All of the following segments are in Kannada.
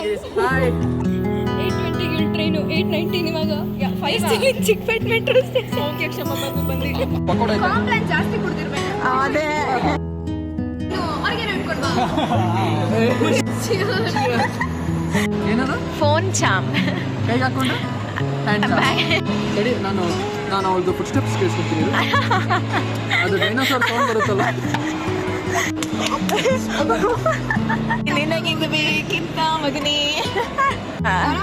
ಹಾಯ್ 8:20 ಟ್ರೈನು 8:19 ಇವಾಗ 5 ಚಿಕ್ಕಪೇಟೆ ಮೆಟ್ರೋ ಸ್ಟೇಷನ್. ಓಕೆ ಕ್ಷಮ ಬಂದು ಕಾಂಪ್ಲಾನ್ ಜಾಸ್ತಿ ಕುಡಿದಿರ್ಬೇಕು. ಅದೇ ಅವ್ರಿಗೆ ಹೇಳ್ಕೊಡ್ವಾ ಏನದು ಫೋನ್ ಚಾಮ್ ಕೈಗೆ ಹಾಕೊಂಡು ಸರಿ ನಾನು ಅವಳದು ಫುಡ್ ಸ್ಟೆಪ್ಸ್ ಕೇಳಿಸ್ಕೊತೀನಿ. ಅದು ಡೈನೋಸಾರ್ ಸೌಂಡ್ ಬರುತ್ತಲ್ಲ. ನಿನಗಿಂದು ಬೇಕಿಂತ ಮಗನೇ.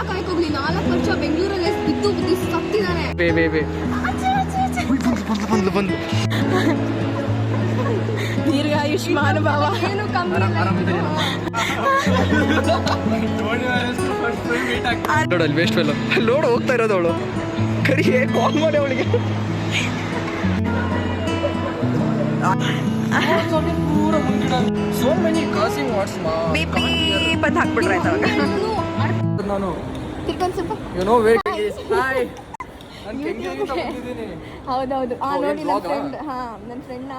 ಕಾಯ್ಕೋಗ್ಲಿ 4 ವರ್ಷ ಬೆಂಗಳೂರಲ್ಲಿ ಬಿದ್ದು ಬುದ್ಧಿ ಸತ್ತಿದ್ದಾನೆ. ಬಂದು ದೀರ್ಘಾಯುಷ್ಮಾನ ಭಾವ. ಏನು ಕಮ್ಮಿ ನೋಡಲ್ಲಿ ವೇಸ್ಟ್ ಫೆಲ್ಲ ಲೋಡ್ ಹೋಗ್ತಾ ಇರೋದು ಅವಳು. ಕರಿ ಕಾಲ್ ಮಾಡಿ ಅವಳಿಗೆ. ಸೋ ಮೆನಿ ಕಾಸಿಂಗ್ ವಾಟ್ಸ್ ಬಿಪಿ ಬಂದು ಹಾಕ್ಬಿಟ್ರೆ ಆಯ್ತು ಅವಾಗ. ನಾನು ತಿರ್ಕೊಂಡ್ ಸ್ವಲ್ಪ you know where is hi ನಾನು ಕೆಂಗೇರಿಯಿಂದ ಬಂದಿದ್ದೀನಿ. ಹೌದೌದು ನೋಡಿ ನನ್ನ ಫ್ರೆಂಡ್ ನನ್ನ ಫ್ರೆಂಡ್ನ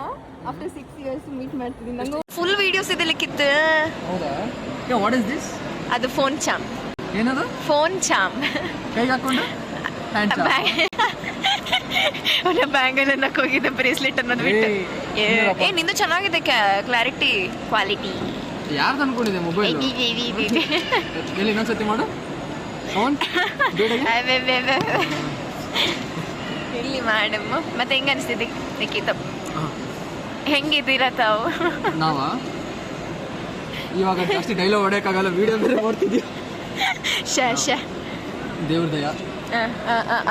ಆಫ್ಟರ್ 6 years ಮೀಟ್ ಮಾಡ್ತಿದ್ದೀನಿ. ನಂಗೂ ಫುಲ್ ವಿಡಿಯೋಸ್ ಇದೆ ಲಿಕ್ಕಿತ್ತು. ಹೌದಾ ವಾಟ್ ಇಸ್ ದಿಸ್? ಅದು ಫೋನ್ ಚಾಮ್. ಏನದು? ಫೋನ್ ಚಾಮ್ ಕೈಗೆ ಹಾಕೊಂಡು ಹ್ಯಾಂಡ್ ಚಾಮ್. ಅವನ ಬ್ಯಾಂಗಲ್ಲಿ ಅನ್ನಕ್ಕೆ ಹೋಗಿದ್ದೆ ಬ್ರೇಸ್ಲೆಟ್ ಅನ್ನೋದು ಬಿಟ್ಟು. ಏ ನಿಂದು ಚೆನ್ನಾಗಿದೆ ಕ್ಲಾರಿಟಿ ಕ್ವಾಲಿಟಿ. ಯಾರ್ದು ಅನ್ಕೊಂಡಿದೆ ಮೊಬೈಲ್? ಎಲ್ಲಿ ಇನ್ನೊಂದ್ಸತಿ ಮಾಡು ಸೌಂಡ್. ಇಲ್ಲಿ ಮಾಡಮ್ಮ. ಮತ್ತೆ ಹೆಂಗ ಅನಿಸ್ತಿದೆ ನಿಖಿತ? ಹೆಂಗಿದ್ದೀರಾ ತಾವು? ನಾವಾ ಇವಾಗ ಜಾಸ್ತಿ ಡೈಲಾಗ್ ಹೊಡೆಯಕ್ಕಾಗಲ್ಲ, ವಿಡಿಯೋ ಬೇರೆ ಮಾಡ್ತಿದ್ಯಾ. ಶ ದೇವ್ರ ದಯ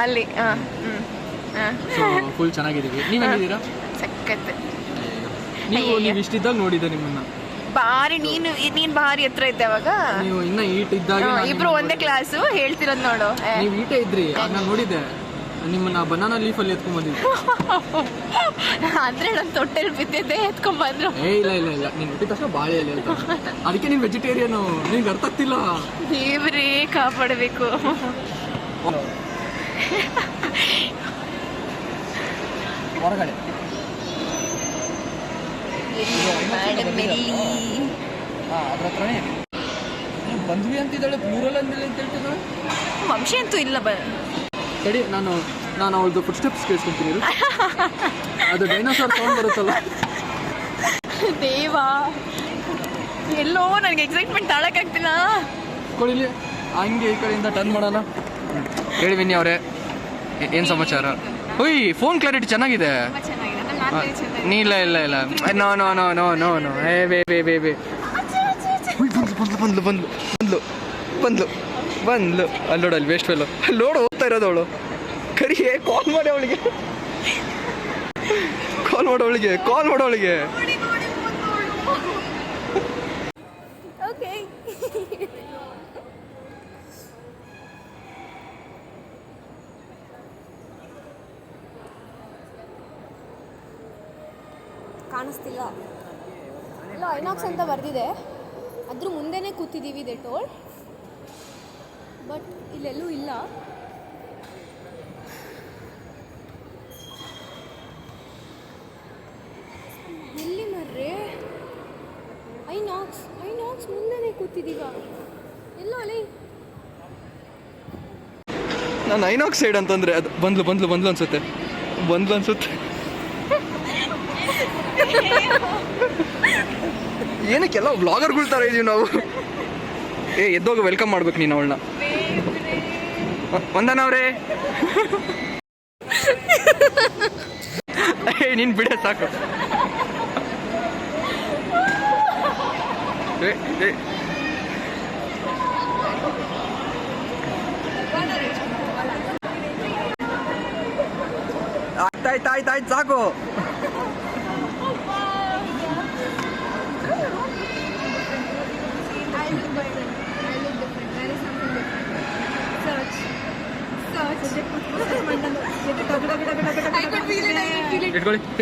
ಅಲ್ಲಿ ಫುಲ್ ಚೆನ್ನಾಗಿದ್ದೀವಿ. ನೀವು ಹೆಂಗಿದ್ದೀರಾ? ಸಖತ್. ನೀವು ಇಷ್ಟಿದ್ದಾಗ ನೋಡಿದ್ದೆ ನಿಮ್ಮನ್ನ. ಭಾರಿ ನೀನ್ ಭಾರಿ ಹತ್ರ ಇದ್ದೆ ಅವಾಗ. ನೀವು ಇನ್ನ ಈಟ್ ಇದ್ದಾಗ ಇಬ್ರು ಒಂದೇ ಕ್ಲಾಸು. ಹೇಳ್ತಿರೋದ್ ನೋಡು. ನೀವು ಈಟೇ ಇದ್ರಿ, ನಾನು ನೋಡಿದ್ದೆ ನಿಮ್ಮನ್ನ ಬನಾನಾ ಲೀಫಲ್ಲಿ ಎತ್ಕೊಂಡ್ ಬಂದಿದ್ದೆ. ಅಂದ್ರೆ ನಾನು ತೊಟ್ಟೆಲ್ ಬಿದ್ದಿದ್ದೆ ಎತ್ಕೊಂಡ್ ಬಂದ್ರು. ಇಲ್ಲ ನೀನು ಹುಟ್ಟಿದ ತಕ್ಷಣ ಬಾಳೆ ಎಲೆ ಅಂತ. ಅದಕ್ಕೆ ನೀನು ವೆಜಿಟೇರಿಯನ್. ನಿನ್ಗೆ ಅರ್ಥ ಆಗ್ತಿಲ್ಲ. ದೇವ್ರೇ ಕಾಪಾಡಬೇಕು. ಹೊರಗಡೆ ಅದ್ರ ಹತ್ರನೇ ಬಂದ್ವಿ ಅಂತಿದ್ದಾಳೆ. ಪ್ಲೂರಲ್ ಅಂದಿಲ್ಲ ಅಂತ ಹೇಳ್ತಿದ್ದಾಳೆ. ವಂಶಿ ಅಂತೂ ಇಲ್ಲ. ಸರಿ ನಾನು ಅವಳದು ಫುಡ್ ಸ್ಟೆಪ್ಸ್ ಕೇಳಿಸ್ಕೊತೀನಿ. ಅದು ಡೈನೋಸಾರ್ ಸೌಂಡ್ ಬರುತ್ತಲ್ಲ. ದೇವಾ ಎಲ್ಲೋ ನನಗೆ ಎಕ್ಸೈಟ್ಮೆಂಟ್ ತಾಳಕ್ಕಾಗ್ತಿಲ್ಲ. ಕೊಡಿಲಿ ಹಂಗೆ ಈ ಕಡೆಯಿಂದ ಟರ್ನ್ ಮಾಡೋಣ. ಹೇಳಿ ವಿನ್ನಿ ಅವರೇ, ಏನು ಸಮಾಚಾರ? ಓಯ್ ಫೋನ್ ಕ್ಲಾರಿಟಿ ಚೆನ್ನಾಗಿದೆ. ಇಲ್ಲ no no no no no no ಏ ಬೇ ಬಂದ್ಲು ಅಲ್ಲಿ ನೋಡಲ್ಲಿ ವೇಸ್ಟ್ ಫೆಲ್ಲ ಲೋಡ್ ಹೋಗ್ತಾ ಇರೋದು ಅವಳು. ಕರಿ ಕಾಲ್ ಮಾಡಿ ಅವಳಿಗೆ. ಕಾಣಿಸ್ತಿಲ್ಲ. ಇಲ್ಲ ಐನಾಕ್ಸ್ ಅಂತ ಬರ್ದಿದೆ. ಅದ್ರ ಮುಂದೆನೇ ಕೂತಿದ್ದೀವಿ ದೆ ಟೋಲ್. ಬಟ್ ಇಲ್ಲೆಲ್ಲೂ ಇಲ್ಲ. ಎಲ್ಲಿ ಮರ್ರೆ? ಐನಾಕ್ಸ್ ಮುಂದೆನೇ ಕೂತಿದ್ದೀವ. ಎಲ್ಲೋ ಅಲ್ಲಿ ನಾನು ಐನಾಕ್ಸ್ ಸೈಡ್ ಅಂತಂದ್ರೆ ಅದು ಬಂದ್ಲು ಅನ್ಸುತ್ತೆ. ಏನಕ್ಕೆಲ್ಲ ವ್ಲಾಗರ್ಗಳ ಥರ ಇದೀವಿ ನಾವು. ಎದ್ದೋಗ ವೆಲ್ಕಮ್ ಮಾಡ್ಬೇಕು ನೀನು ಅವಳನ್ನ. ವಂದನವ್ರೇ ನೀನು ಬಿಡೆ ಸಾಕು. ಆಯ್ತಾಯ್ತು ಸಾಕು.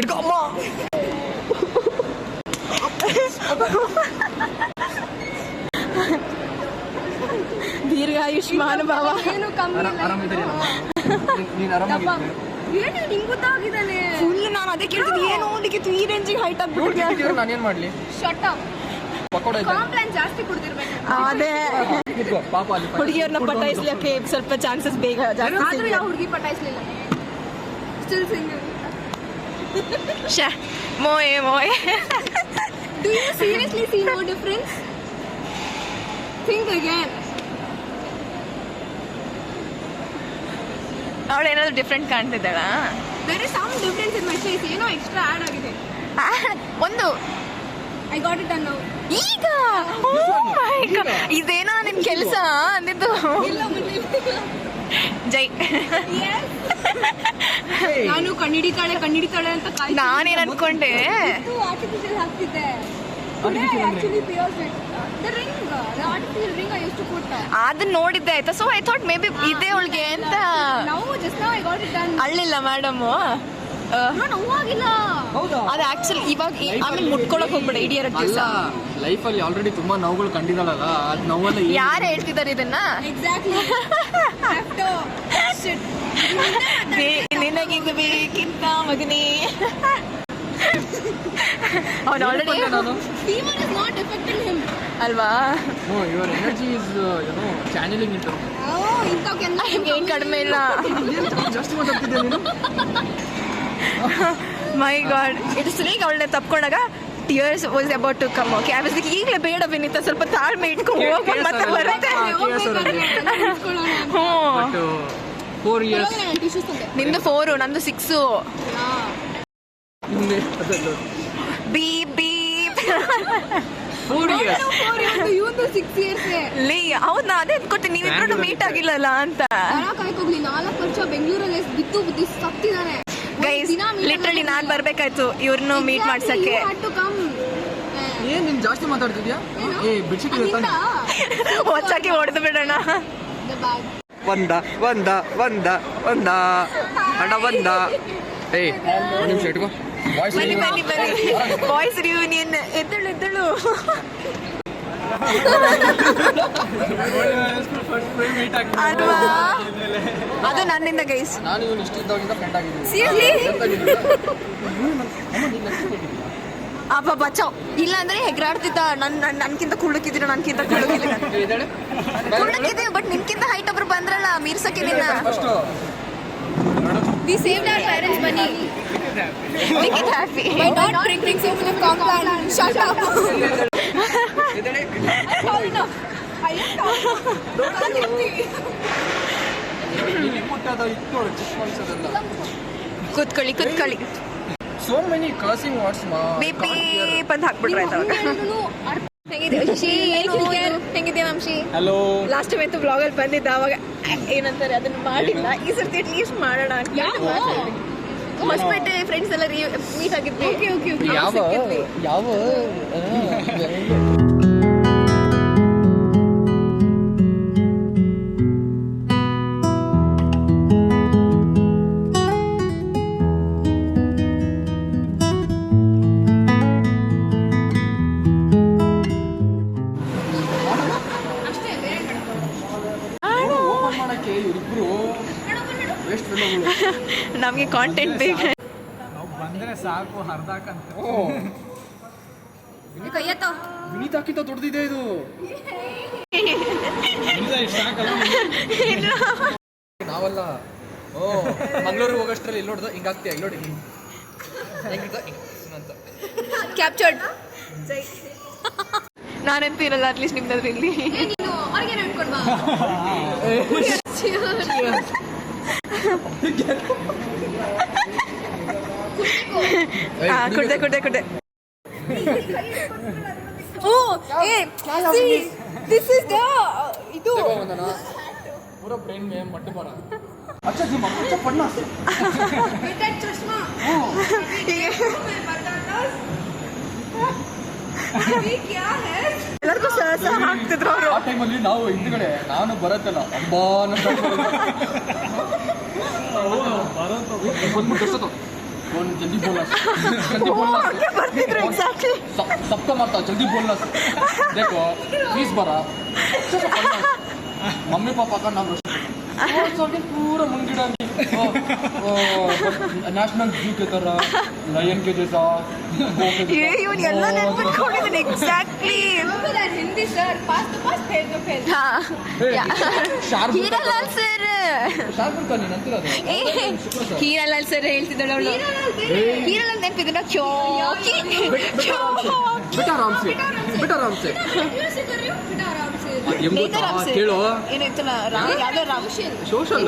ಇಟ್ಕೊ ಅಮ್ಮ. ದೀರ್ಘಾಯುಷ್ಮಾನ ಭಾವ. ಏನು ಕಮ್ಮಿ ನೀನು ಆರಾಮಾಗಿದ್ದೀನಿ. ಏನು ನಿಂಗೆ ಗೊತ್ತಾಗಿದ್ದಾನೆ ಫುಲ್. ನಾನು ಅದೇ ಕೇಳ್ತಿದ್ದೆ, ಏನು ಲಿಖಿತ್ ಈ ರೇಂಜಿಗೆ ಹೈಟ್ ಆಗ್ಬಿಟ್ಟು. ನಾನೇನು ಮಾಡಲಿ? Shut up. ಕಾಂಪ್ಲಾನ್ ಜಾಸ್ತಿ ಕುಡಿದಿರ್ಬೇಕು. ಅದೇ ಕೂತ್ಕೋ ಪಾಪ ಅಲ್ಲಿ ಹುಡುಗಿಯವ್ರನ್ನ ಪಟಾಯಿಸ್ಲಿಕ್ಕೆ ಸ್ವಲ್ಪ ಚಾನ್ಸಸ್ ಬೇಗ ಜಾಸ್ತಿ ಆದ್ರೂ ಯಾವ ಹುಡುಗಿ ಪಟಾಯಿಸ್ಲಿಲ್ಲ ಸ್ಟಿಲ್ ಸಿಂಗಲ್ ಶೇ ಮೋಯೆ Do you seriously see no difference? Think again. ಅವಳು ಏನಾದ್ರು ಡಿಫ್ರೆಂಟ್ ಕಾಣ್ತಿದ್ದಾಳ? There is some difference in my face. ಏನೋ ಎಕ್ಸ್ಟ್ರಾ ಆಡ್ ಆಗಿದೆ. ಒಂದು I got it done now. ಈಗ ಇದೇನೋ ನಿನ್ ಕೆಲಸ ಅಂದಿದ್ದು. ಇಲ್ಲ ಜೈ. ನಾನು ಕಣ್ಣಿಡಿತಾಳೆ ಅಂತ ಕಾಯ್ತಿದ್ದೆ. ನಾನೇನ್ ಅನ್ಕೊಂಡೆ ಆರ್ಟಿಫಿಷಿಯಲ್ ಹಾಕ್ತಿದ್ದೆ. Actually pure sweat. The artificial ring I used to put. ಅದನ್ನ ನೋಡಿದ್ದೆ ಆಯ್ತಾ, so I thought maybe ಇದೇ ಅವಳಿಗೆ ಅಂತ. Just now I got it done. ಅಳ್ಳಿಲ್ಲ ಮೇಡಮ್. ನೋವಾಗಿಲ್ಲ. ಅದು ಆಕ್ಚುಲಿ ಇವಾಗ ಆಮೇಲೆ ಮುಟ್ಕೊಳಕ್ ಹೋಗ್ಬೇಡ ಇಡೀ 2 ದಿವಸ. ಲೈಫಲ್ಲಿ ಆಲ್ರೆಡಿ ತುಂಬಾ ನೋವುಗಳು ಕಂಡಿದ್ದಾಳಲ್ಲ, ಅದು ನೋವಲ್ಲ. ಯಾರು ಹೇಳ್ತಿದ್ದಾರೆ ಇದನ್ನ? Exactly. Shit. ನಿನಗಿದು ಬೇಕಿಂತ ಮಗನೇ. ಅವನು already Fever is not affecting him. ಅಲ್ವಾ? No, your energy is channeling into. ಇಂಥವ್ಕೆಲ್ಲ ಏನ್ ಕಡಿಮೆ ಇಲ್ಲ. ಜಾಸ್ತಿ ಮಾತಾಡ್ತಿದ್ದೆ ನೀನು. ಮೈ ಗಾಡ್, ಇಟ್ಸ್ ಲೈಕ್ ಅವಳನ್ನ ತಪ್ಕೊಂಡಾಗ tears was about to come. Okay, I was like ಈಗಲೇ ಬೇಡ ವಿನೀತ, ಸ್ವಲ್ಪ ತಾಳ್ಮೆ ಇಟ್ಕೊಂಡು ಹೋಗ್ಬೇಕು ಮತ್ತೆ ಬರುತ್ತೆ. ಹ್ಞೂ, 4 years. ನಿಂದು 4 ನಂದು 6. Beep beep. 4 years. ಇವತ್ತು 6 years. ಲೇ ಹೌದು, ನಾ ಅದೇ ಅಂದ್ಕೊತೀನಿ ನೀವಿಬ್ರು ಮೀಟ್ ಆಗಿಲ್ಲಲ್ಲ ಅಂತ. ಕಾಯ್ಕೋಗ್ಲಿ 4 ವರ್ಷ ಬೆಂಗಳೂರಲ್ಲಿ ಬಿದ್ದು ಬುದ್ಧಿ ಸತ್ತಿದ್ದಾನೆ. ಗೈಸ್ ಲಿಟ್ರಲಿ ನಾನ್ ಬರ್ಬೇಕಾಯ್ತು ಇವ್ರನ್ನು ಮೀಟ್ ಮಾಡ್ಸಕ್ಕೆ. ಏನ್ ನೀನ್ ಜಾಸ್ತಿ ಮಾತಾಡ್ತಿದ್ಯಾ? ಏ ಬಿಡ್ಸಿಟ್ ಹೊಚ್ಚಾಕಿ ಹೊಡೆದು ಬಿಡೋಣ. ಒಂದ ಅಣ್ಣ ಬಂದ. ಏಯ್ ಒಂದು ನಿಮಿಷ ಇಟ್ಕೋ. ಬನ್ನಿ ಬಾಯ್ಸ್ ರಿಯೂನಿಯನ್. ಎದ್ದಳು ಅಲ್ವಾ? ಅದು ನನ್ನಿಂದ ಗೈಸ್. ನಾನು ಇವನು ಇಷ್ಟಿದ್ದಾಗಿಂದ ಫ್ರೆಂಡ್ ಆಗಿದ್ದೀನಿ. ಸೀರಿಯಸ್ಲಿ ಅಪ್ಪ ಬಚಾವ್. ಇಲ್ಲ ಅಂದ್ರೆ ಹೆಗ್ರಾಡ್ತಿದ್ದ. ನನ್ಕಿಂತ ಕುಳ್ಳಕ್ಕಿದ್ದೀರ, ಕುಳ್ಳಕ್ಕಿದ್ದೀವಿ, ಬಟ್ ನಿಮ್ಕಿಂತ ಹೈಟ್ ಒಬ್ರು ಬಂದ್ರಲ್ಲ ಮೀರ್ಸಕ್ಕೆ ನಿನ್ನ. We saved our parents' money. Make it happy. By not drinking simple Complan. Shut up. ಕೂತ್ಕೊಳ್ಳಿ. So many cursing words, ma. ಬೇಪಿ ಬಂದು ಹಾಕ್ಬಿಟ್ರೆ ಆಯ್ತು ಅವಾಗ. ಹೆಂಗಿದೆ ವಂಶಿ? ಹಲೋ. ಲಾಸ್ಟ್ ಟೈಮ್ ಅಂತೂ ಬ್ಲಾಗಲ್ಲಿ ಬಂದಿದ್ದ, ಅವಾಗ ಏನಂತಾರೆ ಅದನ್ನ ಮಾಡಿಲ್ಲ. ಈ ಸರ್ತಿ ಅಟ್ಲೀಸ್ಟ್ ಮಾಡೋಣ ಅಂತ. ಹೊಸಪೇಟೆ ಫ್ರೆಂಡ್ಸ್ ಎಲ್ಲ ಮೀಟ್ ಆಗಿದ್ವಿ. ಯಾವ ನಮಗೆ ಕಾಂಟೆಂಟ್ ಬೇಕು. ಬಂದ್ರೆ ಸಾಕು ಹರ್ದಾಕಂತ. ವಿನೀತಾಕ್ಕಿಂತ ದೊಡ್ಡದಿದೆ ಇದು. ನಾವಲ್ಲ. ಮಂಗಳೂರು ಹೋಗೋಷ್ಟ್ರಲ್ಲಿ ಇಲ್ಲಿ ನೋಡ್ದ ಹಿಂಗಾಗ್ತೀಯ. ಇಲ್ಲಿ ನೋಡಿ ಅಂತ ಕ್ಯಾಪ್ಚರ್ಡ್. ನಾನಂತೂ ಇರಲ್ಲ, ಅಟ್ಲೀಸ್ಟ್ ನಿಮ್ದಾದ್ರು ಇಲ್ಲಿ. ಕುಡ್ದೆ. This is the ಇದು पूरा ब्रेन में मट्टी पड़ा. अच्छा जी मम्मी अच्छा पढ़ना बेटा चश्मा ये क्या है? ಎಲ್ಲರಿಗೂ ಸಹ ಹಾಕ್ತಿದ್ರು ಅವರು. ಆ ಟೈಮಲ್ಲಿ ನಾವು ಹಿಂದ್ಗಡೆ ನಾನು ಬರತ್ತಲ್ಲ ಅಬ್ಬಾ ಬಂದ್ಬಿಟ್ಟು कौन जल्दी बोलना ಬರ್ತಿದ್ರು ಎಕ್ಸಾಕ್ಟ್ಲಿ. सबका मारता जल्दी बोलना. देखो प्लीज बरा मम्मी पापा का नाम रोशन. पूरा मुंगिड़ा नेशनल जू के तरह लायन के जैसा ಇವನು ಎಲ್ಲ ನೆನ್ಪಿಟ್ಕೊಂಡಿದ್ದಾನೆ exactly. Hindi sir pass fail fail. Hiralal sir Shahrukh Khan ನಂತಿರೋದು ಹೀರಾಲಾಲ್ ಸರ್ ಹೇಳ್ತಿದ್ದಾಳೆ ಅವಳು. ಹೀರಾಲಾಲ್ ನೆನಪಿದ್ದೀನ ಚೌಕಿ बेटा आराम से ಕೇಳೋ ಏನಾಯ್ತಲ್ಲ ರಾಮ್ ಯಾವ್ದೋ ರಾಮ್ ಸೋಷಲ್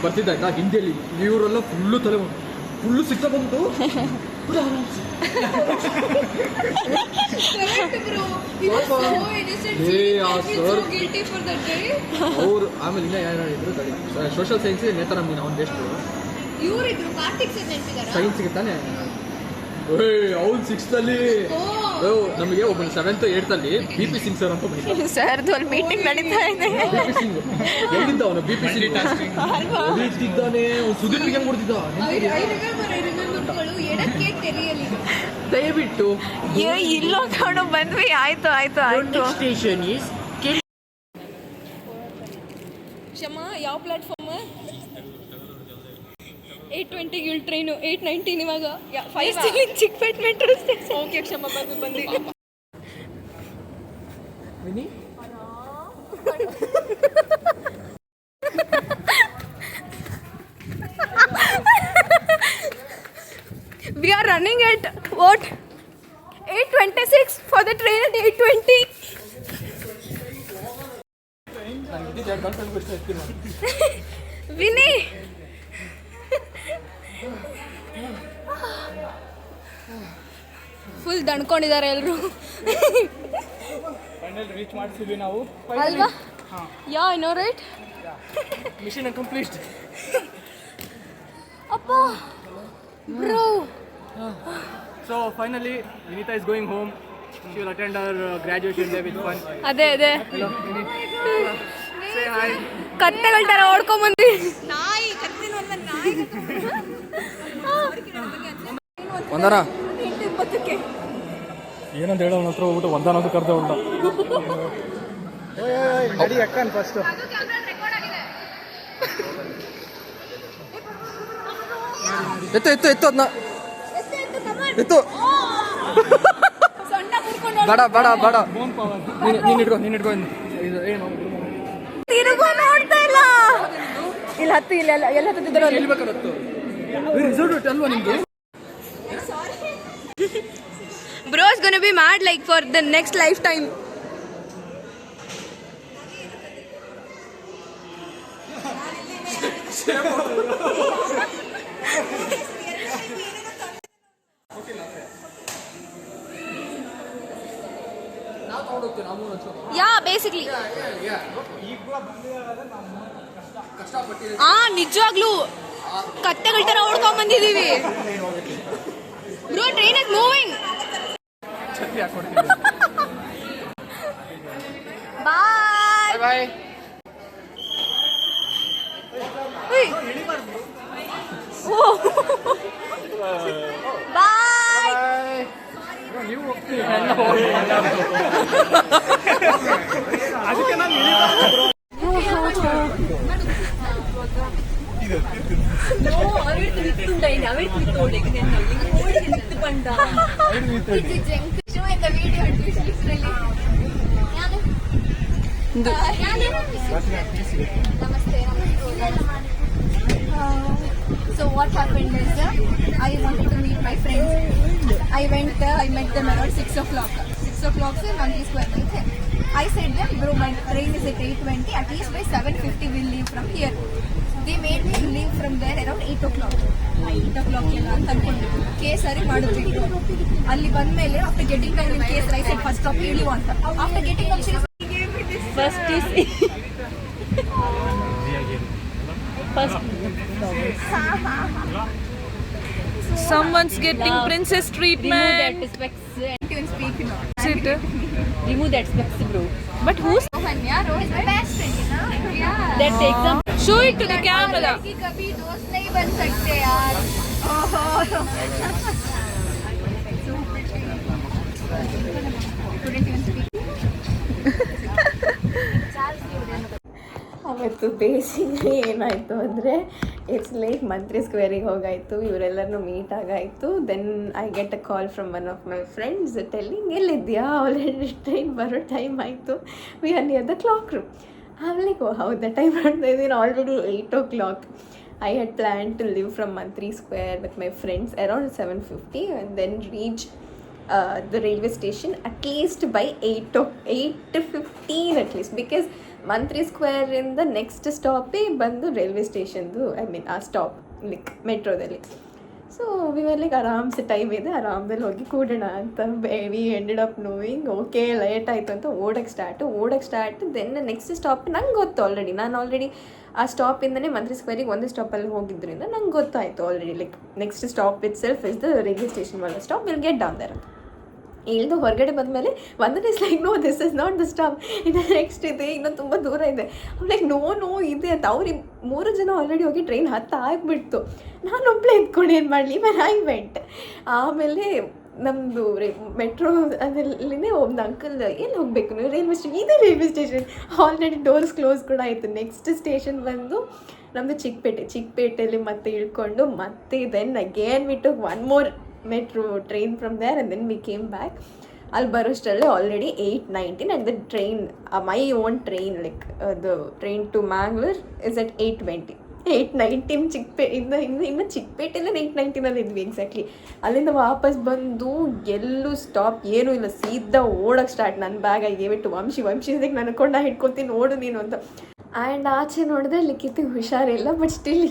ಬರ್ತಿದ್ದ ಆಯ್ತಾ ಹಿಂದಿಯಲ್ಲಿ ಇವರೆಲ್ಲ ಫುಲ್ಲು ತಲೆ ಫುಲ್ಲು ಸಿಕ್ಕ ಬಂತು ಅವ್ರು ಆಮೇಲೆ ಇನ್ನ ಯಾರು ಇದ್ರು ಸೋಷಲ್ ಸೈನ್ಸ್ ನೇತರ ಮೀನು ಅವ್ನು ಬೆಸ್ಟ್ ಇವರಿದ್ರು ಕಾರ್ತಿಕ್ ಸರ್ ನೆನಪಿದಾರ ಸೈನ್ಸ್ಗೆ ತಾನೆ ಅವ್ನು 6th ಅಲ್ಲಿ ನಮಗೆ ಒಬ್ಬ 7th 8th ಅಲ್ಲಿ BP ಸಿಂಗ್ ಸರ್ ಅಂತ ಬಂದಿದ್ದ ಸರ್ದು ಅಲ್ಲಿ ಮೀಟಿಂಗ್ ನಡೀತಾ ಇದೆ. BP ಸಿಂಗ್ ಎಲ್ಲಿದ್ದ ಅವನು BP ಸಿಂಗ್ ಇದ್ದಾನೆ ಸುದೀಪ್ ಹೆಂಗ್ ಕೊಡ್ತಿದ್ದ ಎಡಕ್ಕೆ ತೆರೆಯಲಿ ದಯವಿಟ್ಟು ಇಲ್ಲೋ ಕಾಣೋ ಬಂದ್ವಿ. ಆಯ್ತು ಆಯ್ತು ಆಯ್ತು. ಸ್ಟೇಷನ್ ಈಸ್ ಕ್ಷಮ ಯಾವ ಪ್ಲಾಟ್ಫಾರ್ಮ್? 820 ಗಿಲ್ ಟ್ರೈನು 819 ಇವಾಗ 5 ಚಿಕ್ಕಪೇಟ್ ಮೆಟ್ರೋ ಸ್ಟೇಷನ್. ಓಕೆ ಕ್ಷಮ ಬಂದು ವಿನಿ We are running at what? 8:26 for the train at 8:20. Vinny. Full ದಣ್ಕೊಂಡಿದ್ದಾರೆ ಎಲ್ಲರೂ. ಫೈನಲ್ ರೀಚ್ ಮಾಡಿಸಿದ್ವಿ ನಾವು ಅಲ್ವಾ? Yeah I know right. Mission complete. ಅಪ್ಪ bro. So finally Vinita is going home. She will attend her graduation day with fun. ಅದೇ Hello Vini. Say hi. ಕತ್ತೆಗಳ ಥರ ಓಡ್ಕೊಂಬಂದು ನಾಯಿ ಕತ್ತಿನಲ್ಲ ನಾಯಿ ಒಂದರ 8:20ಕ್ಕೆ ಏನಂತ ಹೇಳೋ ಅವನ ಹತ್ರ ಹೋಗ್ಬಿಟ್ಟು ಒಂದಾನದು ಕರೆದ ಉಂಟ ನಡಿ ಅಕ್ಕನ್ ಫಸ್ಟ್ ಅದು ಕ್ಯಾಮೆರಾ ರೆಕಾರ್ಡ್ ಆಗಿದೆ. ಎತ್ತು ಅದನ್ನ ಎತ್ತು ಸೊಂಟ ಮುರ್ಕೊಂಡು ಬೇಡ ನೀನು ಇಟ್ಕೋ ಇದು ಏನು ತಿರುಗು ನೋಡ್ತಾ ಇಲ್ಲ. ಇಲ್ಲಿ ಹತ್ತು ಇಲ್ಲ ಎಲ್ಲ ಹತ್ತಿದ್ರು. ಎಲ್ಲಿ ಬೇಕಾದತ್ತು ರಿಸಲ್ಟ್ ಅಲ್ವಾ ನಿಮ್ದು? Bro is gonna be mad like for the next lifetime. Yeah, basically. ನಿಜವಾಗ್ಲೂ ಕತ್ತೆಗಳ ತರ ಓಡ್ಕೊಂಡ್ ಬಂದಿದೀವಿ. Bro, train is moving. Bye. Bye Hey. Oh. Bye. ನೀವು ಹೋಗ್ತೀವಿ ಅದಕ್ಕೆ ನಾನು So what happened is I wanted to meet my friends. I met them around 6 o'clock. 6 o'clock से Nandi Square में थे. I said them, bro, my train is at 8:20. At least by 7:50 we'll leave from here. They made me leave from there around 8 o'clock. 8 o'clock ಎಲ್ಲ ಅಂತ ಅನ್ಕೊಂಡಿದ್ದು. ಕೇಸರಿ ಮಾಡಿದ್ವಿ. ಅಲ್ಲಿ ಬಂದ್ಮೇಲೆ after getting down in ಕೇಸರಿ I said first stop ಇಳಿಯುವ ಅಂತ. After getting up she gave me this. First is someone's getting princess treatment. Remove that specs and even speak now. Sit. Remove that specs, bro. But who's Rohanya, Rohit is my best friend, you know? Yeah. that exam? Show it to the camera. कि कभी दोस्त नहीं बन सकते यार. Couldn't even speak. ಅವತ್ತು ಬೇಸಿಗೆ ಏನಾಯಿತು ಅಂದರೆ ಇಟ್ಸ್ ಲೈಕ್ ಮಂತ್ರಿ ಸ್ಕ್ವೇರಿಗೆ ಹೋಗಾಯಿತು, ಇವರೆಲ್ಲರನ್ನೂ ಮೀಟ್ ಆಗಾಯಿತು. Then I get a call from one of my friends telling ಎಲ್ಲಿದ್ಯಾ, ಆಲ್ರೆಡಿ ಟ್ರೈನ್ ಬರೋ ಟೈಮ್ ಆಯಿತು, we are near the clock room. ಆಮೇಲೆ ಹೌದಾ ಟೈಮ್ ಮಾಡ್ತಾ ಇದ್ದೀನಿ, already 8 o'clock. I had planned to leave from Mantri Square with my friends around 7:50 and then reach the railway station at least by 8:15 at least, because Mantri Square in the next stop ಬಂದು ರೈಲ್ವೆ ಸ್ಟೇಷನ್ದು ಆ ಸ್ಟಾಪ್ ಲೈಕ್ ಮೆಟ್ರೋದಲ್ಲಿ. ಸೊ ವಿವರ್ಲಿಕ್ಕೆ ಆರಾಮ್ಸೆ ಟೈಮ್ ಇದೆ, ಆರಾಮದಲ್ಲಿ ಹೋಗಿ ಕೂಡೋಣ ಅಂತ we ended up knowing okay late ಆಯಿತು ಅಂತ ಓಡೋಕ್ಕೆ ಸ್ಟಾರ್ಟ್. ದೆನ್ ನೆಕ್ಸ್ಟ್ ಸ್ಟಾಪ್ ನಂಗೆ ಗೊತ್ತು ಆಲ್ರೆಡಿ, ನಾನು ಆಲ್ರೆಡಿ ಆ ಸ್ಟಾಪಿಂದನೇ ಮಂತ್ರಿ ಸ್ಕ್ವೇರಿಗೆ ಒಂದೇ ಸ್ಟಾಪಲ್ಲಿ ಹೋಗಿದ್ದರಿಂದ ನಂಗೆ ಗೊತ್ತಾಯಿತು already like next stop itself is the railway station ಒಳ್ಳೆ stop, will get down there. ಇಳ್ದು ಹೊರಗಡೆ ಬಂದಮೇಲೆ ಒಂದನೇ is like no this is not the stop, ಇನ್ನು ನೆಕ್ಸ್ಟ್ ಇದೆ, ಇನ್ನೂ ತುಂಬ ದೂರ ಇದೆ. ಲೈಕ್ ನೋ ಇದೆ ಅಂತ. ಅವ್ರಿಗೆ 3 ಜನ ಆಲ್ರೆಡಿ ಹೋಗಿ ಟ್ರೈನ್ ಆಗಿಬಿಡ್ತು. ನಾನೊಬ್ಬಳೇ ಎತ್ಕೊಂಡು ಏನು ಮಾಡಲಿ, ವೆನ್ ಐ ವೆಂಟ್. ಆಮೇಲೆ ನಮ್ಮದು ಮೆಟ್ರೋ ಅದರಲ್ಲಿನೇ ಒಂದು ಅಂಕಲ್ ಎಲ್ಲಿ ಹೋಗಬೇಕು ನೀವು, ರೈಲ್ವೆ ಸ್ಟೇಷನ್, ಇದೇ railway station, already doors close ಕೂಡ ಆಯಿತು. ನೆಕ್ಸ್ಟ್ ಸ್ಟೇಷನ್ ಬಂದು ನಮ್ಮದು ಚಿಕ್ಕಪೇಟೆಯಲ್ಲಿ ಮತ್ತೆ ಇಳ್ಕೊಂಡು ಮತ್ತೆ then again we took one more metro train from there and then we came back. ಅಲ್ಲಿ ಬರೋಷ್ಟರಲ್ಲೇ already 8:19 and the train my own train like the train to Mangalore is at 8:19 ಇನ್ನು ಚಿಕ್ಕಪೇಟೆಲ್ಲೇ 8:19 ಇದ್ವಿ ಎಕ್ಸಾಕ್ಟ್ಲಿ. ಅಲ್ಲಿಂದ ವಾಪಸ್ ಬಂದು ಎಲ್ಲೂ ಸ್ಟಾಪ್ ಏನೂ ಇಲ್ಲ, ಸೀದಾ ಓಡೋಕ್ಕೆ ಸ್ಟಾರ್ಟ್. ನನ್ನ ಬ್ಯಾಗ್ ಆಗಿ ಬಿಟ್ಟು ವಂಶಿದಾಗ ನನ್ಕೊಂಡು ನಾ ಹಿಡ್ಕೊತೀನಿ ನೋಡು ನೀನು ಅಂತ. ಆ್ಯಂಡ್ ಆಚೆ ನೋಡಿದ್ರೆ ಲಿಖಿತಿಗೆ ಹುಷಾರಿಲ್ಲ, but still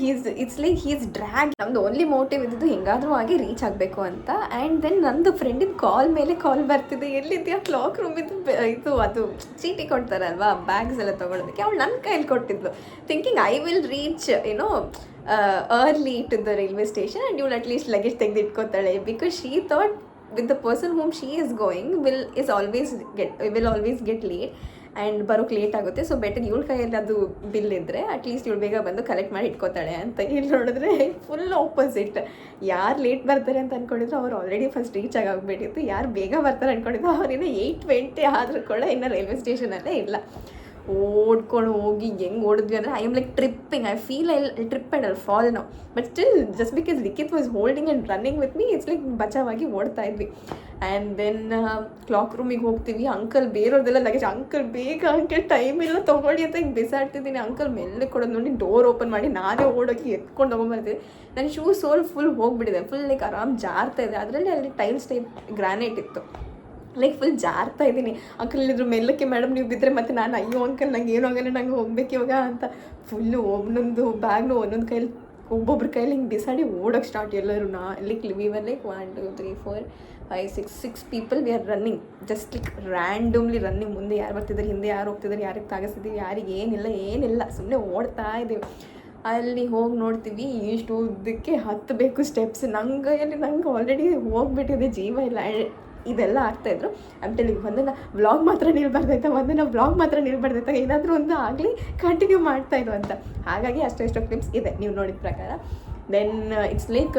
it's like he's drag. ನಮ್ಮದು ಓನ್ಲಿ ಮೋಟಿವ್ ಇದ್ದಿದ್ದು ಹೆಂಗಾದರೂ ಆಗಿ ರೀಚ್ ಆಗಬೇಕು ಅಂತ. ಆ್ಯಂಡ್ ದೆನ್ ನಂದು ಫ್ರೆಂಡಿನ ಕಾಲ್ ಮೇಲೆ ಕಾಲ್ ಬರ್ತಿದೆ, ಎಲ್ಲಿದೆಯಾ ಕ್ಲಾಕ್ ರೂಮ್ ಇದು ಅದು ಚೀಟಿ ಕೊಡ್ತಾರಲ್ವಾ ಬ್ಯಾಗ್ಸ್ ಎಲ್ಲ ತೊಗೊಳೋದಕ್ಕೆ, ಅವಳು ನನ್ನ ಕೈಯಲ್ಲಿ ಕೊಟ್ಟಿದ್ಲು, thinking I will reach early to the railway station and ಇವಳು ಅಟ್ಲೀಸ್ಟ್ ಲಗೇಜ್ ತೆಗೆದು ಇಟ್ಕೋತಾಳೆ, because she thought with the person whom she is going will always get late and ಬರೋಕ್ಕೆ ಲೇಟ್ ಆಗುತ್ತೆ. ಸೊ ಬೆಟರ್ ಇವಳ ಕೈಯಲ್ಲಿ ಅದು ಬಿಲ್ ಇದ್ದರೆ ಅಟ್ಲೀಸ್ಟ್ ಇವಳು ಬೇಗ ಬಂದು ಕಲೆಕ್ಟ್ ಮಾಡಿ ಇಟ್ಕೋತಾಳೆ ಅಂತ. ಇಲ್ಲಿ ನೋಡಿದ್ರೆ ಫುಲ್ ಆಪೋಸಿಟ್. ಯಾರು ಲೇಟ್ ಬರ್ತಾರೆ ಅಂತ ಅಂದ್ಕೊಂಡಿದ್ರು ಅವ್ರು ಆಲ್ರೆಡಿ ಫಸ್ಟ್ ರೀಚ್ ಆಗೋಗ್ಬಿಟ್ಟಿತ್ತು. ಯಾರು ಬೇಗ ಬರ್ತಾರೆ ಅಂದ್ಕೊಂಡಿದ್ರು ಅವ್ರಿನ್ನ 8:20 ಆದರೂ ಕೂಡ ಇನ್ನು ರೈಲ್ವೆ ಸ್ಟೇಷನಲ್ಲೇ ಇಲ್ಲ. ಓಡ್ಕೊಂಡು ಹೋಗಿ ಹೆಂಗೆ ಓಡಿದ್ವಿ ಅಂದರೆ I am like tripping, I feel I trip and I fall ನಾವು. But still just because Likhith was holding and running with me it's like ಬಚಾವಾಗಿ ಓಡ್ತಾ ಇದ್ವಿ. ಆ್ಯಂಡ್ ದೆನ್ ಕ್ಲಾಕ್ ರೂಮಿಗೆ ಹೋಗ್ತೀವಿ. ಅಂಕಲ್ ಬೇರೋದೆಲ್ಲ ಲಗೇಜ್, ಅಂಕಲ್ ಬೇಗ ಅಂಕಲ್ ಟೈಮ್ ಇಲ್ಲ ತೊಗೊಳ್ಳಿ ಅಂತ ಹಿಂಗೆ ಬಿಸಾಡ್ತಿದ್ದೀನಿ. ಅಂಕಲ್ ಮೆಲ್ಲೆ ಕೊಡೋದು ನೋಡಿ ಡೋರ್ ಓಪನ್ ಮಾಡಿ ನಾನೇ ಓಡೋಗಿ ಎತ್ಕೊಂಡು ತೊಗೊಂಬರ್ತೀನಿ. ನನ್ನ ಶೂ ಸೋಲ್ ಫುಲ್ ಹೋಗಿಬಿಟ್ಟಿದೆ, ಫುಲ್ ಲೈಕ್ ಆರಾಮ್ ಜಾರ್ತಾ ಇದೆ. ಅದರಲ್ಲಿ ಅಲ್ಲಿ ಟೈಲ್ಸ್ ಟೈಪ್ ಗ್ರಾನೈಟ್ ಇತ್ತು, ಲೈಕ್ ಫುಲ್ ಜಾರ್ತಾ ಇದ್ದೀನಿ. ಅಂಕಲ್ ಹೇಳಿದ್ರು ಮೆಲ್ಲಕ್ಕೆ ಮೇಡಮ್ ನೀವು ಬಿದ್ದರೆ ಮತ್ತೆ ನಾನು ಅಯ್ಯೋ ಅಂಕಲ್ ನಂಗೆ ಏನೂ ಆಗಲ್ಲ, ನಂಗೆ ಹೋಗ್ಬೇಕು ಇವಾಗ ಅಂತ ಫುಲ್ಲು ಒಂದೊಂದು ಬ್ಯಾಗ್ನು ಒಂದೊಂದು ಕೈಲಿ ಒಬ್ಬೊಬ್ರ ಕೈಲಿ ಹಿಂಗೆ ಬಿಸಾಡಿ ಓಡೋಕ್ಕೆ ಸ್ಟಾರ್ಟ್ ಎಲ್ಲರೂ. Like we were like 1 2 3 4 5 6 people we are running, just like randomly running. ಮುಂದೆ ಯಾರು ಬರ್ತಿದ್ದಾರೆ, ಹಿಂದೆ ಯಾರು ಹೋಗ್ತಿದ್ದಾರೆ, ಯಾರಿಗೆ ತಾಗಿಸ್ತಿದ್ದೀವಿ, ಯಾರಿಗೆ ಏನಿಲ್ಲ ಸುಮ್ಮನೆ ಓಡ್ತಾ ಇದ್ದೀವಿ. ಅಲ್ಲಿ ಹೋಗಿ ನೋಡ್ತೀವಿ ಇಷ್ಟು ಉದ್ದಕ್ಕೆ ಹತ್ತಬೇಕು ಸ್ಟೆಪ್ಸ್. ನಂಗೆ ಆಲ್ರೆಡಿ ಹೋಗ್ಬಿಟ್ಟಿದೆ, ಜೀವ ಇಲ್ಲ. ಇದೆಲ್ಲ ಆಗ್ತಾಯಿದ್ರು. ಆಮೇಲೆ ಒಂದನ್ನು ವ್ಲಾಗ್ ಮಾತ್ರ ನಿಲ್ಬಾರ್ದಾಯ್ತಾ, ಏನಾದರೂ ಒಂದು ಆಗಲಿ ಕಂಟಿನ್ಯೂ ಮಾಡ್ತಾಯಿದ್ರು ಅಂತ. ಹಾಗಾಗಿ ಎಷ್ಟೋ ಕ್ಲಿಪ್ಸ್ ಇದೆ ನೀವು ನೋಡಿದ ಪ್ರಕಾರ. ದೆನ್ ಇಟ್ಸ್ ಲೈಕ್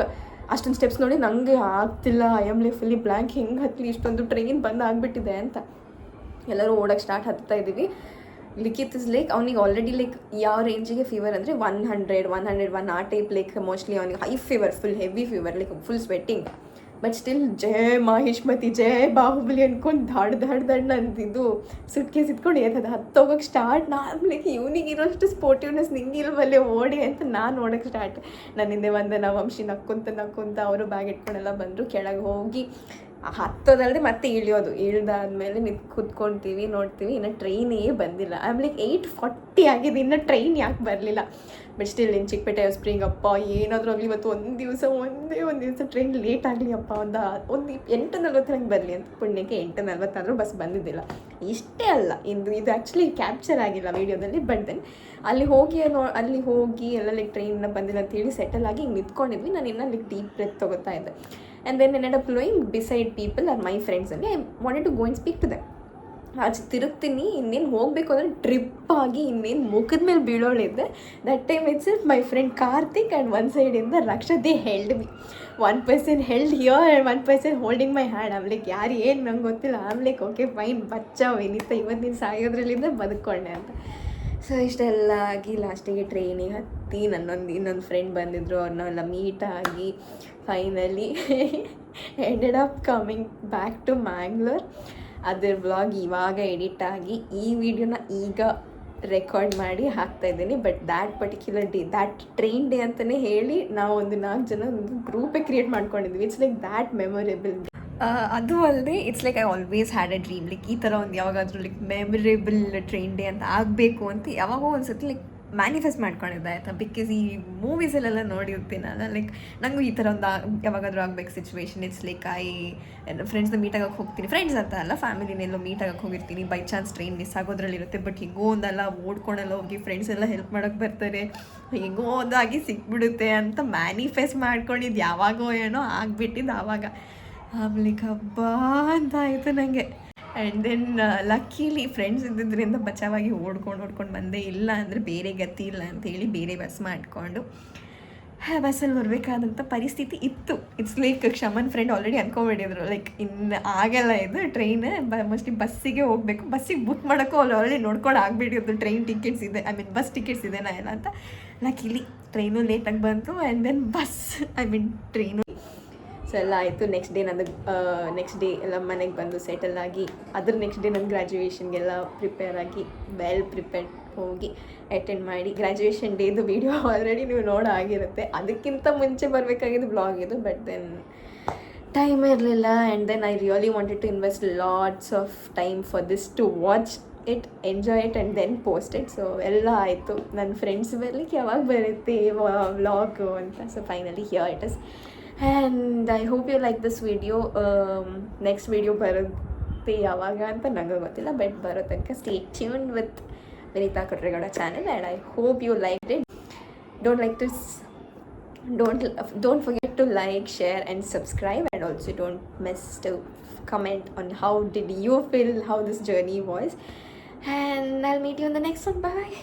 ಅಷ್ಟೊಂದು ಸ್ಟೆಪ್ಸ್ ನೋಡಿ ನನಗೆ ಆಗ್ತಿಲ್ಲ, I am like fully blank, ಹಿಂಗೆ ಹತ್ತಲಿ ಇಷ್ಟೊಂದು ಟ್ರೈನ್ ಬಂದು ಆಗಿಬಿಟ್ಟಿದೆ ಅಂತ. ಎಲ್ಲರೂ ಓಡೋಕ್ಕೆ ಸ್ಟಾರ್ಟ್ ಹತ್ತಾ ಇದ್ದೀವಿ. ಲಿಖಿತ್ ಇಸ್ ಲೈಕ್ ಅವ್ನಿಗೆ ಆಲ್ರೆಡಿ ಲೈಕ್ ಯಾವ ರೇಂಜಿಗೆ ಫೀವರ್ ಅಂದರೆ 101 ಆ ಟೈಪ್. ಲೈಕ್ ಮೋಸ್ಟ್ಲಿ ಅವ್ನಿಗೆ high fever, full heavy fever, like full sweating. But still Jaya Mahishmati Jaya Baahubali ಅಂದ್ಕೊಂಡು ದಾಡ್ ನಂದಿದ್ದು ಸುಟ್ಕೇಸ್ ಇಟ್ಕೊಂಡು ಏತದ ಹತ್ತೋಗೋಕ್ಕೆ ಸ್ಟಾರ್ಟ್. ನಾನು ಲೈಕ್ ಇವನಿಗೆ ಇರೋಷ್ಟು ಸ್ಪೋರ್ಟಿವ್ನೆಸ್ ನಿಂಗಿಲ್ವಲ್ಲೇ ಓಡಿ ಅಂತ ನಾನು ಓಡೋಕ್ಕೆ ಸ್ಟಾರ್ಟ್. ನನ್ನ ಹಿಂದೆ ನಾವು ವಂಶಿ ನಕ್ಕೊಂತ ಅವರು ಬ್ಯಾಗ್ ಇಟ್ಕೊಂಡೆಲ್ಲ ಬಂದರು. ಕೆಳಗೆ ಹೋಗಿ ಹತ್ತೋದಲ್ಲದೆ ಮತ್ತೆ ಇಳ್ದಾದ್ಮೇಲೆ ಕೂತ್ಕೊಳ್ತೀವಿ, ನೋಡ್ತೀವಿ, ಇನ್ನು ಟ್ರೈನೇ ಬಂದಿಲ್ಲ. ಐ ಆಮ್ ಲೈಕ್ 8:40 ಆಗಿದೆ, ಇನ್ನು ಟ್ರೈನ್ ಯಾಕೆ ಬರಲಿಲ್ಲ. ಬಟ್ ಸ್ಟಿಲ್ ಇನ್ನು ಚಿಕ್ಕಪೇಟೆ ಸ್ಪ್ರಿಂಗ್ ಅಪ್ಪ ಏನಾದರೂ ಆಗಲಿ ಇವತ್ತು ಒಂದೇ ಒಂದು ದಿವಸ ಟ್ರೈನ್ ಲೇಟ್ ಆಗಲಿ ಅಪ್ಪ, ಒಂದು 8:40 ಹಂಗೆ ಬರಲಿ ಅಂತ. ಪುಣ್ಯಕ್ಕೆ 8:40 ಆದರೂ ಬಸ್ ಬಂದಿದ್ದಿಲ್ಲ. ಇಷ್ಟೇ ಅಲ್ಲ, ಇದು ಆ್ಯಕ್ಚುಲಿ ಕ್ಯಾಪ್ಚರ್ ಆಗಿಲ್ಲ ವೀಡಿಯೋದಲ್ಲಿ. ಬಟ್ ದೆನ್ ಅಲ್ಲಿ ಹೋಗಿ ಎಲ್ಲ ಲೈಕ್ ಟ್ರೈನ್ನ ಬಂದಿಲ್ಲ ಅಂತೇಳಿ ಸೆಟಲ್ ಆಗಿ ಹಿಂಗೆ ನಿಂತ್ಕೊಂಡಿದ್ವಿ. ನಾನು ಇನ್ನೂ ಲೈಕ್ ಡೀಪ್ ಬ್ರೆತ್ ತೊಗೋತಾ ಇದ್ದೆ. And then ended up flowing beside people are my friends only. I wanted to go and speak to them. ಆಚೆ ತಿರುಗ್ತೀನಿ, ಇನ್ನೇನು ಹೋಗಬೇಕು ಅಂದರೆ ಟ್ರಿಪ್ ಆಗಿ ಇನ್ನೇನು ಮುಖದ ಮೇಲೆ ಬೀಳೋಳಿದ್ದೆ. That time it's it my friend Karthik and one ಸೈಡಿಂದ Raksha, they held me. 1 person held here and 1 person holding my hand. Am like ಯಾರು ಏನು ನಂಗೆ ಗೊತ್ತಿಲ್ಲ. ಆಮ್ಲೈಕ್ ಓಕೆ ಫೈನ್ ಬಚ್ಚಾ ವಿನೀತ ಇವತ್ತಿನ ಸಾಯೋದ್ರಲ್ಲಿಂದ ಬದುಕೊಂಡೆ ಅಂತ. ಸೊ ಇಷ್ಟೆಲ್ಲ ಆಗಿ ಲಾಸ್ಟಿಗೆ ಟ್ರೈನಿಗೆ ಹತ್ತಿ ಇನ್ನೊಂದು ಫ್ರೆಂಡ್ ಬಂದಿದ್ದರು, ಅವ್ರನ್ನೆಲ್ಲ ಮೀಟ್ ಆಗಿ finally ended up coming back to Mangalore. ಅದ್ರ ವ್ಲಾಗ್ ಇವಾಗ ಎಡಿಟ್ ಆಗಿ ಈ ವಿಡಿಯೋನ ಈಗ ರೆಕಾರ್ಡ್ ಮಾಡಿ ಹಾಕ್ತಾಯಿದ್ದೀನಿ. But that particular day, that train day ಅಂತಲೇ ಹೇಳಿ ನಾವು ಒಂದು 4 ಜನ ಒಂದು ಗ್ರೂಪೇ ಕ್ರಿಯೇಟ್ ಮಾಡ್ಕೊಂಡಿದ್ವಿ. It's like that memorable. ಅದು ಅಲ್ಲದೆ it's like I always had a dream, like ಈ ಥರ ಒಂದು ಯಾವಾಗಾದರೂ ಲೈಕ್ ಮೆಮೊರೇಬಲ್ ಟ್ರೈನ್ ಡೇ ಅಂತ ಆಗಬೇಕು ಅಂತ ಯಾವಾಗೋ ಒಂದು ಸತಿ ಲೈಕ್ ಮ್ಯಾನಿಫೆಸ್ಟ್ ಮಾಡ್ಕೊಂಡಿದ್ದೆ ಆಯಿತಾ. ಬಿಕಾಸ್ ಈ ಮೂವೀಸಲ್ಲೆಲ್ಲ ನೋಡಿರ್ತೀನಲ್ಲ, ಲೈಕ್ ನನಗೂ ಈ ಥರ ಒಂದು ಯಾವಾಗಾದರೂ ಆಗಬೇಕು ಸಿಚುವೇಶನ್. ಇಟ್ಸ್ ಲೈಕ್ ಫ್ರೆಂಡ್ಸ್ನ ಮೀಟ್ ಆಗೋಕ್ಕೆ ಹೋಗ್ತೀನಿ, ಫ್ರೆಂಡ್ಸ್ ಅಂತ ಅಲ್ಲ ಫ್ಯಾಮಿಲಿನೆಲ್ಲೋ ಮೀಟ್ ಆಗೋಕ್ಕೆ ಹೋಗಿರ್ತೀನಿ, ಬೈ ಚಾನ್ಸ್ ಟ್ರೈನ್ ಮಿಸ್ ಆಗೋದ್ರಲ್ಲಿರುತ್ತೆ. ಬಟ್ ಹಿಂಗೋ ಒಂದಲ್ಲ ಓಡ್ಕೊಂಡೆಲ್ಲ ಹೋಗಿ ಫ್ರೆಂಡ್ಸ್ ಎಲ್ಲ ಹೆಲ್ಪ್ ಮಾಡೋಕ್ಕೆ ಬರ್ತಾರೆ, ಹಿಂಗೋ ಒಂದಾಗಿ ಸಿಕ್ಬಿಡುತ್ತೆ ಅಂತ ಮ್ಯಾನಿಫೆಸ್ಟ್ ಮಾಡ್ಕೊಂಡಿದ್ದು ಯಾವಾಗೋ ಏನೋ ಆಗಿಬಿಟ್ಟಿದ್ದು ಆವಾಗ. ಆಮೇಲೆ ಹಬ್ಬ ಅಂತ ಆಯಿತು ನನಗೆ. ಆ್ಯಂಡ್ ದೆನ್ ಲಕ್ಕೀಲಿ ಫ್ರೆಂಡ್ಸ್ ಇದ್ದಿದ್ದರಿಂದ ಬಚಾವಾಗಿ ಓಡ್ಕೊಂಡು ಬಂದೆ. ಇಲ್ಲ ಅಂದರೆ ಬೇರೆ ಗತಿ ಇಲ್ಲ ಅಂತೇಳಿ ಬೇರೆ ಬಸ್ ಮಾಡಿಕೊಂಡು ಬಸ್ಸಲ್ಲಿ ಬರಬೇಕಾದಂಥ ಪರಿಸ್ಥಿತಿ ಇತ್ತು. ಇಟ್ಸ್ ಲೈಕ್ ಕ್ಷಮನ್ ಫ್ರೆಂಡ್ ಆಲ್ರೆಡಿ ಅಂದ್ಕೊಂಬಿಟ್ಟಿದ್ರು, ಲೈಕ್ ಇನ್ನು ಆಗಲ್ಲ ಇದು ಟ್ರೈನ್, ಮೋಸ್ಟ್ಲಿ ಬಸ್ಸಿಗೆ ಹೋಗಬೇಕು, ಬಸ್ಸಿಗೆ ಬುಕ್ ಮಾಡೋಕ್ಕೂ ಅವ್ರು ಆಲ್ರೆಡಿ ನೋಡ್ಕೊಂಡು ಆಗಿಬಿಟ್ಟಿತ್ತು ಟ್ರೈನ್ ಟಿಕೆಟ್ಸ್ ಇದೆ, ಬಸ್ ಟಿಕೆಟ್ಸ್ ಇದೆನಾ ಇಲ್ಲ ಅಂತ. ಲಕ್ಕೀಲಿ ಟ್ರೈನು ಲೇಟಾಗಿ ಬಂತು. ಆ್ಯಂಡ್ ದೆನ್ ಟ್ರೈನು ಸೊ ಎಲ್ಲ ಆಯಿತು. ನೆಕ್ಸ್ಟ್ ಡೇ ಎಲ್ಲ ಮನೆಗೆ ಬಂದು ಸೆಟಲ್ ಆಗಿ, ಅದ್ರ ನೆಕ್ಸ್ಟ್ ಡೇ ನನ್ನ ಗ್ರ್ಯಾಜುಯೇಷನ್ಗೆಲ್ಲ ಪ್ರಿಪೇರ್ ಆಗಿ ವೆಲ್ ಪ್ರಿಪೇರ್ಡ್ ಹೋಗಿ ಅಟೆಂಡ್ ಮಾಡಿ. ಗ್ರ್ಯಾಜುಯೇಷನ್ ಡೇದು ವೀಡಿಯೋ ಆಲ್ರೆಡಿ ನೀವು ನೋಡಾಗಿರುತ್ತೆ, ಅದಕ್ಕಿಂತ ಮುಂಚೆ ಬರಬೇಕಾಗಿದ್ದು ಬ್ಲಾಗ್ ಇದು. ಬಟ್ ದೆನ್ ಟೈಮ್ ಇರಲಿಲ್ಲ. And then I really wanted to invest lots of time for this to watch it, enjoy it and then post it. So ಎಲ್ಲ ಆಯಿತು. ನನ್ನ ಫ್ರೆಂಡ್ಸ್ ಬರ್ಲಿಕ್ಕೆ ಯಾವಾಗ ಬರುತ್ತೆ ವ್ಲಾಗು ಅಂತ. So finally here it is. And I hope you like this video. Next video ಬರುತ್ತೆ ಯಾವಾಗ ಅಂತ ನನಗೆ ಗೊತ್ತಿಲ್ಲ, ಬಟ್ ಬರೋ ತನಕ stay tuned with Vineeta Kotregowda channel. And I hope you like it. Don't forget to like, share and subscribe, and also don't miss to comment on how did you feel, how this journey was. And I'll meet you in the next one. Bye.